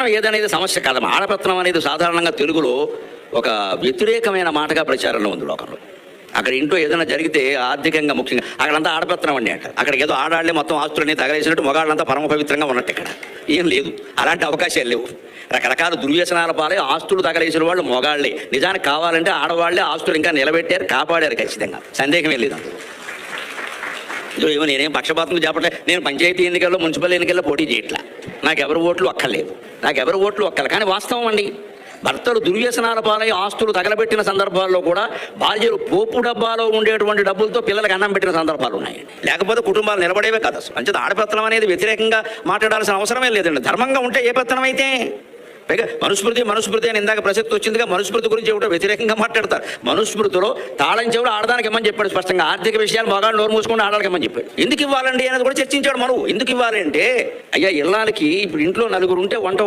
ఆడపెత్తనం ఏదనేది సమస్య కాదమ్మా. ఆడపెత్తనం అనేది సాధారణంగా తెలుగులో ఒక వ్యతిరేకమైన మాటగా ప్రచారంలో ఉంది లోకంలో. అక్కడ ఇంట్లో ఏదైనా జరిగితే ఆర్థికంగా ముఖ్యంగా అక్కడంతా ఆడపెత్తనం అండి అంట. అక్కడికి ఏదో ఆడాళ్లే మొత్తం ఆస్తులన్నీ తగలేసినట్టు మగాళ్ళంతా పరమ పవిత్రంగా ఉన్నట్టు ఇక్కడ ఏం లేదు. అలాంటి అవకాశాలు లేవు. రకరకాల దుర్వ్యసనాల పాలే ఆస్తులు తగలేసిన వాళ్ళు మొగాళ్ళే. నిజానికి కావాలంటే ఆడవాళ్లే ఆస్తులు ఇంకా నిలబెట్టారు, కాపాడారు. ఖచ్చితంగా సందేహమే లేదు. ఏమో నేనేం పక్షపాతం చెప్పట్లే. నేను పంచాయతీ ఎన్నికల్లో మున్సిపల్ ఎన్నికల్లో పోటీ చేయట్లా. నాకు ఎవరి ఓట్లు ఒక్కర్లేదు. కానీ వాస్తవం అండి, భర్తలు దుర్వ్యసనాల పాలై ఆస్తులు తగలబెట్టిన సందర్భాల్లో కూడా భార్యలు పోపు డబ్బాలో ఉండేటువంటి డబ్బులతో పిల్లలకు అన్నం పెట్టిన సందర్భాలు ఉన్నాయి. లేకపోతే కుటుంబాలు నిలబడేవే కాదు. అంచేత ఆడపెత్తనం అనేది వ్యతిరేకంగా మాట్లాడాల్సిన అవసరమే లేదండి. ధర్మంగా ఉంటే ఏ పెత్తనం అయితే. పైగా మనుస్మృతి అని ఇందాక ప్రసక్తి వచ్చిందిగా. మనుస్మృతి గురించి ఏమిటో వ్యతిరేకంగా మాట్లాడతారు. మనుస్మృతిలో తాళం చెవులు ఆడదానికి ఇమ్మని చెప్పాడు స్పష్టంగా. ఆర్థిక విషయాలు మగాళ్ళు నోరు మూసుకొని ఆడడానికి ఇమ్మని చెప్పాడు. ఎందుకు ఇవ్వాలండి అనేది కూడా చర్చించాడు. ఎందుకు ఇవ్వాలి అంటే, అయ్యా ఇళ్ళకి ఇప్పుడు ఇంట్లో నలుగురు ఉంటే వంట